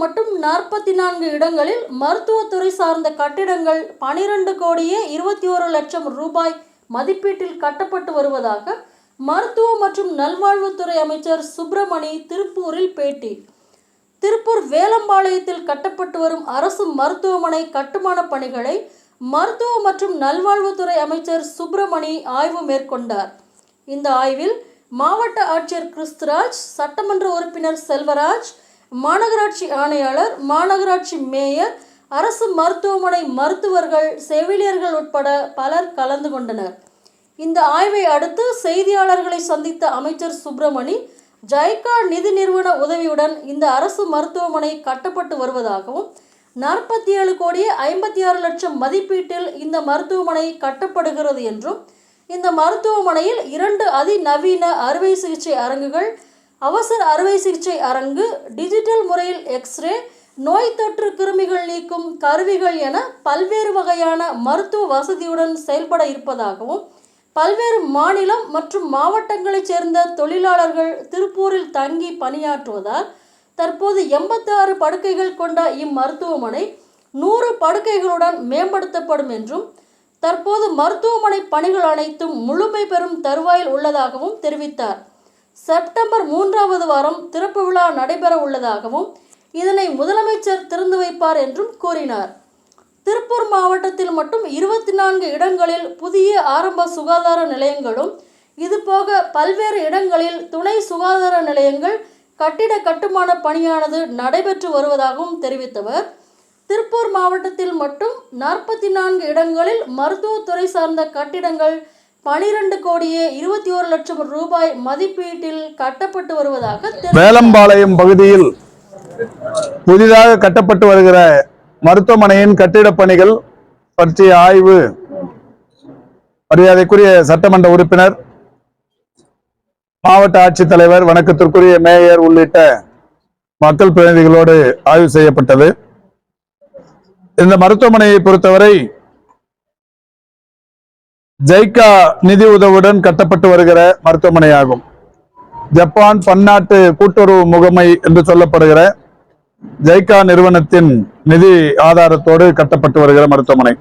மட்டும் 44 இடங்களில் மருத்துவத்துறை சார்ந்த கட்டிடங்கள் 12,21,00,000 ரூபாய் மதிப்பீட்டில் கட்டப்பட்டு வருவதாக மருத்துவ மற்றும் நல்வாழ்வுத்துறை அமைச்சர் சுப்பிரமணி திருப்பூரில் பேட்டி. திருப்பூர் வேலம்பாளையத்தில் கட்டப்பட்டு வரும் அரசு மருத்துவமனை கட்டுமான பணிகளை மருத்துவ மற்றும் நல்வாழ்வுத்துறை அமைச்சர் சுப்பிரமணி ஆய்வு மேற்கொண்டார். இந்த ஆய்வில் மாவட்ட ஆட்சியர் கிறிஸ்துராஜ், சட்டமன்ற உறுப்பினர் செல்வராஜ், மாநகராட்சி ஆணையாளர், மாநகராட்சி மேயர், அரசு மருத்துவமனை மருத்துவர்கள், செவிலியர்கள் உட்பட பலர் கலந்து கொண்டனர். இந்த ஆய்வை அடுத்து செய்தியாளர்களை சந்தித்த அமைச்சர் சுப்பிரமணி, ஜைகா நிதி நிறுவன உதவியுடன் இந்த அரசு மருத்துவமனை கட்டப்பட்டு வருவதாகவும் 47,56,00,000 மதிப்பீட்டில் இந்த மருத்துவமனை கட்டப்படுகிறது என்றும், இந்த மருத்துவமனையில் 2 அதிநவீன அறுவை சிகிச்சை அரங்குகள், அவசர அறுவை சிகிச்சை அரங்கு, டிஜிட்டல் முறையில் எக்ஸ்ரே, நோய் தொற்று கிருமிகள் நீக்கும் கருவிகள் என பல்வேறு வகையான மருத்துவ வசதியுடன் செயல்பட இருப்பதாகவும், பல்வேறு மாநிலம் மற்றும் மாவட்டங்களைச் சேர்ந்த தொழிலாளர்கள் திருப்பூரில் தங்கி பணியாற்றுவதால் தற்போது 86 படுக்கைகள் கொண்ட இம்மருத்துவமனை 100 படுக்கைகளுடன் மேம்படுத்தப்படும் என்றும், தற்போது மருத்துவமனை பணிகள் அனைத்தும் முழுமை பெறும் தருவாயில் உள்ளதாகவும் தெரிவித்தார். செப்டம்பர் 3வது வாரம் திறப்பு விழா நடைபெற உள்ளதாகவும், இதனை முதலமைச்சர் திறந்து வைப்பார் என்றும் கூறினார். திருப்பூர் மாவட்டத்தில் மட்டும் 24 இடங்களில் புதிய ஆரம்ப சுகாதார நிலையங்களும், இதுபோக பல்வேறு இடங்களில் துணை சுகாதார நிலையங்கள் கட்டிட கட்டுமான பணியானது நடைபெற்று வருவதாகவும் தெரிவித்தவர், திருப்பூர் மாவட்டத்தில் மட்டும் 44 இடங்களில் மருத்துவத்துறை சார்ந்த கட்டிடங்கள் 12,21,00,000 ரூபாய் மதிப்பீட்டில் கட்டப்பட்டு வருவதாக வேலம்பாளையம் பகுதியில் புதிதாக கட்டப்பட்டு வருகிற மருத்துவமனையின் கட்டிட பணிகள் பற்றிய ஆய்வு மரியாதைக்குரிய சட்டமன்ற உறுப்பினர், மாவட்ட ஆட்சித்தலைவர், வணக்கத்திற்குரிய மேயர் உள்ளிட்ட மக்கள் பிரதிநிதிகளோடு ஆய்வு செய்யப்பட்டது. இந்த மருத்துவமனையை பொறுத்தவரை ஜைகா நிதி உதவியுடன் கட்டப்பட்டு வருகிற மருத்துவமனையாகும். ஜப்பான் பன்னாட்டு கூட்டுறவு முகமை என்று சொல்லப்படுகிற ஜைகா நிறுவனத்தின் நிதி ஆதாரத்தோடு கட்டப்பட்டு வருகிற மருத்துவமனை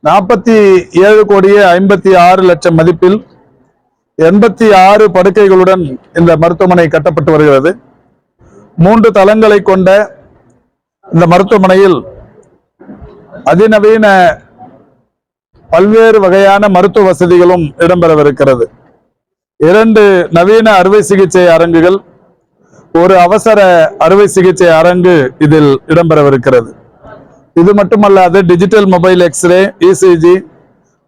47,56,00,000 மதிப்பில் 86 படுக்கைகளுடன் இந்த மருத்துவமனை கட்டப்பட்டு வருகிறது. 3 தளங்களை கொண்ட இந்த மருத்துவமனையில் அதிநவீன பல்வேறு வகையான மருத்துவ வசதிகளும் இடம்பெறவிருக்கிறது. 2 நவீன அறுவை சிகிச்சை அரங்குகள், 1 அவசர அறுவை சிகிச்சை அரங்கு இதில் இடம்பெறவிருக்கிறது. இது மட்டுமல்லாது digital mobile x-ray, ECG,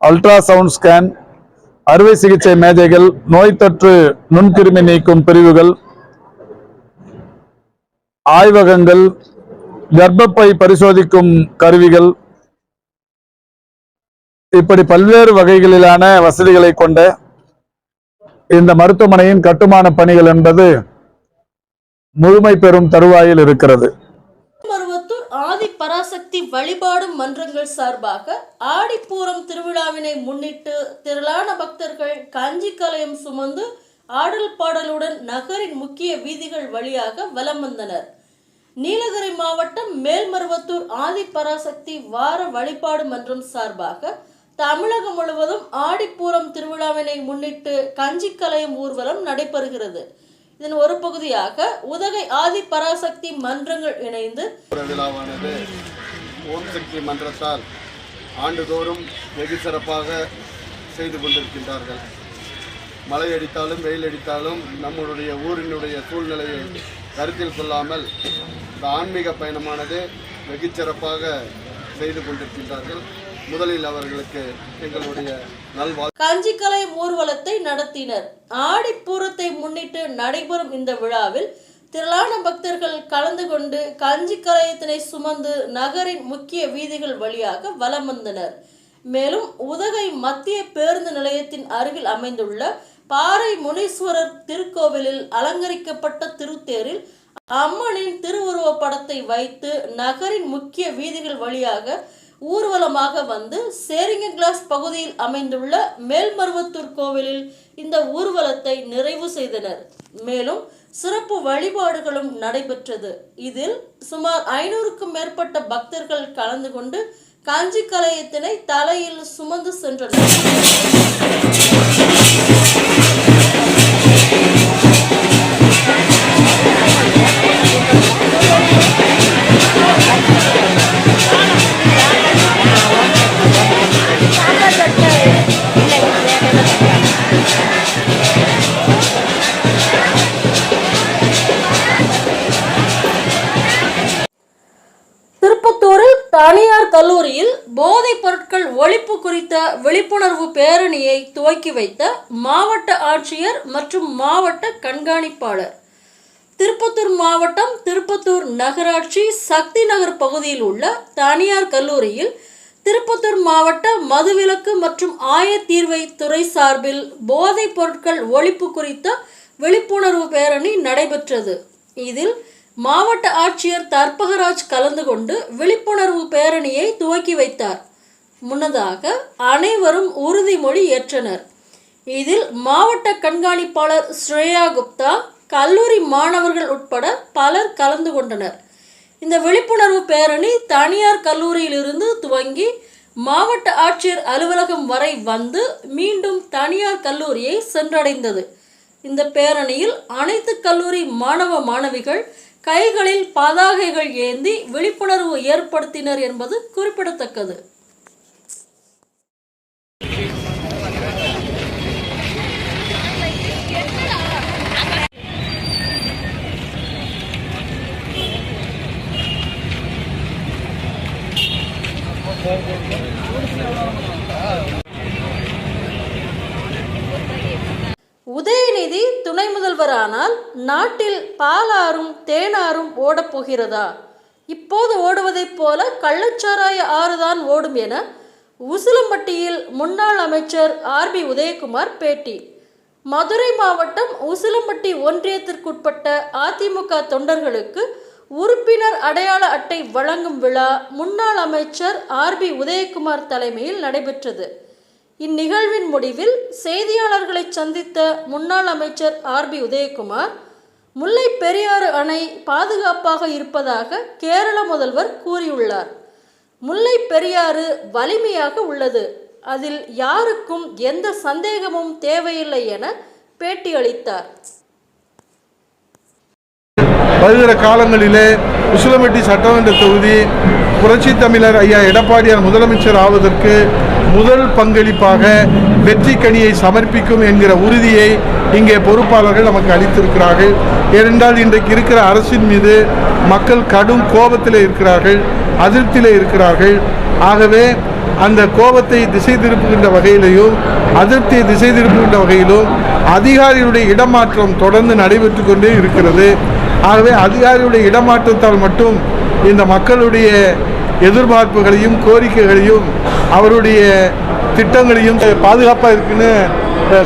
ultrasound scan, அறுவை சிகிச்சை மேஜைகள், நோய் தொற்று நுண்கிருமி நீக்கும் பிரிவுகள், ஆய்வகங்கள், கர்ப்பப்பை பரிசோதிக்கும் கருவிகள், இப்படி பல்வேறு வகைகளிலான வசதிகளை கொண்ட இந்த மருத்துவமனையின் கட்டுமான பணிகள் என்பது முழுமை பெறும் தருவாயில் இருக்கிறது. மேல்மருவத்தூர் ஆதி பராசக்தி வழிபாடு மன்றங்கள் சார்பாக ஆடிப்பூரம் திருவிழாவினை முன்னிட்டு திரளான பக்தர்கள் கஞ்சி கலயம் சுமந்து ஆடல் பாடலுடன் நகரின் முக்கிய வீதிகள் வழியாக வலம் வந்தனர். நீலகிரி மாவட்டம் மேல்மருவத்தூர் ஆதி பராசக்தி வார வழிபாடு மன்றம் சார்பாக தமிழகம் முழுவதும் ஆடிப்பூரம் திருவிழாவினை முன்னிட்டு கஞ்சி கலயம் ஊர்வலம் நடைபெறுகிறது. இதன் ஒரு பகுதியாக உதகை ஆதி பராசக்தி மன்றங்கள் இணைந்து விழாவானது ஓம் சக்தி மன்றத்தால் ஆண்டுதோறும் வெகு சிறப்பாக செய்து கொண்டிருக்கின்றார்கள். மழை அடித்தாலும் வெயில் அடித்தாலும் நம்மளுடைய ஊரினுடைய சூழ்நிலையை கருத்தில் கொள்ளாமல் இந்த ஆன்மீக பயணமானது வெகு சிறப்பாக செய்து கொண்டிருக்கின்றார்கள். முதலில் அவர்களுக்கு எங்களுடைய கஞ்சி கலயம் ஊர்வலத்தை நடத்தினர். ஆடிப்பூரத்தை முன்னிட்டு நடைபெறும் இந்த விழாவில் திரளான பக்தர்கள் கலந்து கொண்டு கஞ்சி கலயத்தினை சுமந்து நகரின் முக்கிய வீதிகள் வழியாக வலம் வந்தனர். மேலும் உதகை மத்திய பேருந்து நிலையத்தின் அருகில் அமைந்துள்ள பாறை முனீஸ்வரர் திருக்கோவிலில் அலங்கரிக்கப்பட்ட திருத்தேரில் அம்மனின் திருவுருவ படத்தை வைத்து நகரின் முக்கிய வீதிகள் வழியாக ஊர்வலமாக வந்து சேரிங்க கிளாஸ் பகுதியில் அமைந்துள்ள மேல்மருவத்தூர் கோவிலில் இந்த ஊர்வலத்தை நிறைவு செய்தனர். மேலும் சிறப்பு வழிபாடுகளும் நடைபெற்றது. இதில் சுமார் 500க்கும் மேற்பட்ட பக்தர்கள் கலந்து கொண்டு காஞ்சி கலயத்தினை தலையில் சுமந்து சென்றனர். திருப்பத்தூரில் தனியார் கல்லூரியில் போதைப் பொருட்கள் ஒழிப்பு குறித்த விழிப்புணர்வு பேரணியை துவக்கி வைத்த மாவட்ட ஆட்சியர் மற்றும் மாவட்ட கண்காணிப்பாளர். திருப்பத்தூர் மாவட்டம் திருப்பத்தூர் நகராட்சி சக்தி நகர் பகுதியில் உள்ள தனியார் கல்லூரியில் திருப்பத்தூர் மாவட்ட மதுவிலக்கு மற்றும் ஆயத்தீர்வை துறை சார்பில் போதைப் பொருட்கள் ஒழிப்பு குறித்த விழிப்புணர்வு பேரணி நடைபெற்றது. இதில் மாவட்ட ஆட்சியர் தர்பகராஜ் கலந்து கொண்டு விழிப்புணர்வு பேரணியை துவக்கி வைத்தார். முன்னதாக அனைவரும் உறுதிமொழி ஏற்றனர். இதில் மாவட்ட கண்காணிப்பாளர் ஸ்ரேயா குப்தா, கல்லூரி மாணவர்கள் உட்பட பலர் கலந்து கொண்டனர். இந்த விழிப்புணர்வு பேரணி தனியார் கல்லூரியிலிருந்து துவங்கி மாவட்ட ஆட்சியர் அலுவலகம் வரை வந்து மீண்டும் தனியார் கல்லூரியை சென்றடைந்தது. இந்த பேரணியில் அனைத்து கல்லூரி மாணவ மாணவிகள் கைகளில் பதாகைகள் ஏந்தி விழிப்புணர்வு ஏற்படுத்தினர் என்பது குறிப்பிடத்தக்கது. உதயநிதி துணை முதல்வரானால் நாட்டில் பாலாறும் தேனாறும் ஓடப்போகிறதா? இப்போது ஓடுவதைப் போல கள்ளச்சாராய ஆறுதான் ஓடும் என உசிலம்பட்டியில் முன்னாள் அமைச்சர் ஆர்பி உதயகுமார் பேட்டி. மதுரை மாவட்டம் உசிலம்பட்டி ஒன்றியத்திற்குட்பட்ட அதிமுக தொண்டர்களுக்கு உறுப்பினர் அடையாள அட்டை வழங்கும் விழா முன்னாள் அமைச்சர் ஆர்பி உதயகுமார் தலைமையில் நடைபெற்றது. இந்நிகழ்வின் முடிவில் செய்தியாளர்களை சந்தித்த முன்னாள் அமைச்சர் ஆர்பி உதயகுமார், முல்லை பெரியாறு அணை பாதுகாப்பாக இருப்பதாக கேரள முதல்வர் கூறியுள்ளார். முல்லை பெரியாறு வலிமையாக உள்ளது, அதில் யாருக்கும் எந்த சந்தேகமும் தேவையில்லை என பேட்டியளித்தார். வருகிற காலங்களிலே உசிலம்பட்டி சட்டமன்ற தொகுதி புரட்சி தமிழர் ஐயா எடப்பாடியார் முதலமைச்சர் ஆவதற்கு முதல் பங்களிப்பாக வெற்றி கனியை சமர்ப்பிக்கும் என்கிற உறுதியை இங்கே பொறுப்பாளர்கள் நமக்கு அளித்திருக்கிறார்கள். ஏனென்றால் இன்றைக்கு இருக்கிற அரசின் மீது மக்கள் கடும் கோபத்தில் இருக்கிறார்கள், அதிருப்தியில் இருக்கிறார்கள். ஆகவே அந்த கோபத்தை திசை திருப்புகின்ற வகையிலும் அதிருப்தியை திசை திருப்புகின்ற வகையிலும் அதிகாரிகளுடைய இடமாற்றம் தொடர்ந்து நடைபெற்று கொண்டே இருக்கிறது. ஆகவே அதிகாரிகளுடைய இடமாற்றத்தால் மட்டும் இந்த மக்களுடைய எதிர்பார்ப்புகளையும் கோரிக்கைகளையும் அவருடைய திட்டங்களையும் பாதுகாப்பாக இருக்குன்னு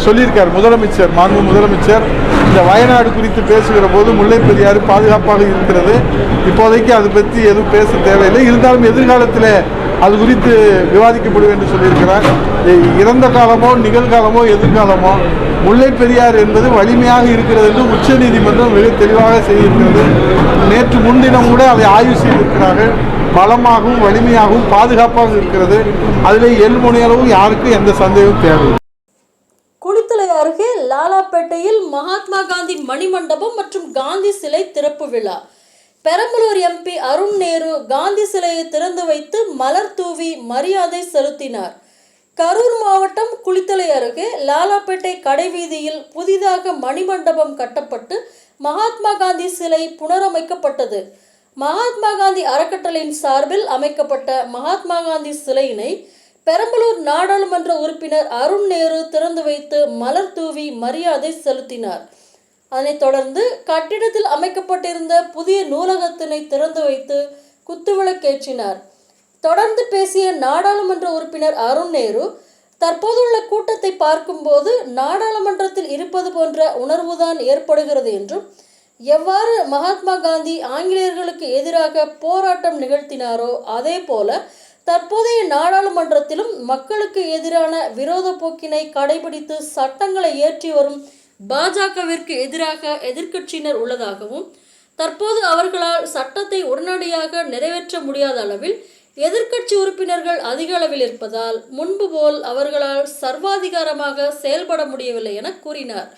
சொல்லியிருக்கார் முதலமைச்சர், மாண்பு முதலமைச்சர். இந்த வயநாடு குறித்து பேசுகிற போது முல்லை பெரியாறு பாதுகாப்பாக இருக்கிறது, இப்போதைக்கு அது பற்றி எதுவும் பேச தேவையில்லை, இருந்தாலும் எதிர்காலத்தில் அது குறித்து விவாதிக்கப்படும் என்று சொல்லியிருக்கிறார். இறந்த காலமோ நிகழ்காலமோ எதிர்காலமோ முல்லை பெரியாறு என்பது வலிமையாக இருக்கிறது என்று உச்ச நீதிமன்றம் மிக தெளிவாக செய்திருக்கிறது. நேற்று முன்தினம் கூட அதை ஆய்வு செய்திருக்கிறார்கள். பலமாகவும் வலிமையாகவும் பாதுகாப்பாக இருக்கிறது. அதில் எல்முனையளவும் யாருக்கும் எந்த சந்தேகமும் தேவையில்லை. குளித்தலை அருகே லாலாப்பேட்டையில் மகாத்மா காந்தி மணிமண்டபம் மற்றும் காந்தி சிலை திறப்பு விழா. பெரம்பலூர் எம்பி அருண் நேரு காந்தி சிலையை திறந்து வைத்து மலர் தூவி மரியாதை செலுத்தினார். கரூர் மாவட்டம் குளித்தலை அருகே லாலாப்பேட்டை கடைவீதியில் புதிதாக மணிமண்டபம் கட்டப்பட்டு மகாத்மா காந்தி சிலை புனரமைக்கப்பட்டது. மகாத்மா காந்தி அறக்கட்டளையின் சார்பில் அமைக்கப்பட்ட மகாத்மா காந்தி சிலையினை பெரம்பலூர் நாடாளுமன்ற உறுப்பினர் அருண் நேரு திறந்து வைத்து மலர் தூவி மரியாதை செலுத்தினார். அதனைத் தொடர்ந்து கட்டிடத்தில் அமைக்கப்பட்டிருந்த புதிய நூலகத்தினை திறந்து வைத்து குத்துவிளக்கேற்றினார். தொடர்ந்து பேசிய நாடாளுமன்ற உறுப்பினர் அருண் நேரு, தற்போதுள்ள கூட்டத்தை பார்க்கும்போது நாடாளுமன்றத்தில் இருப்பது போன்ற உணர்வுதான் ஏற்படுகிறது என்றும், எவ்வாறு மகாத்மா காந்தி ஆங்கிலேயர்களுக்கு எதிராக போராட்டம் நிகழ்த்தினாரோ அதே போல தற்போதைய நாடாளுமன்றத்திலும் மக்களுக்கு எதிரான விரோத போக்கினை கடைபிடித்து சட்டங்களை இயற்றி வரும் பாஜகவிற்கு எதிராக எதிர்க்கட்சியினர் உள்ளதாகவும் தற்போது அவர்களால் சட்டத்தை உடனடியாக நிறைவேற்ற முடியாத அளவில் எதிர்க்கட்சி உறுப்பினர்கள் அதிக அளவில் இருப்பதால் முன்பு போல் அவர்களால் சர்வாதிகாரமாக செயல்பட முடியவில்லை என கூறினார்.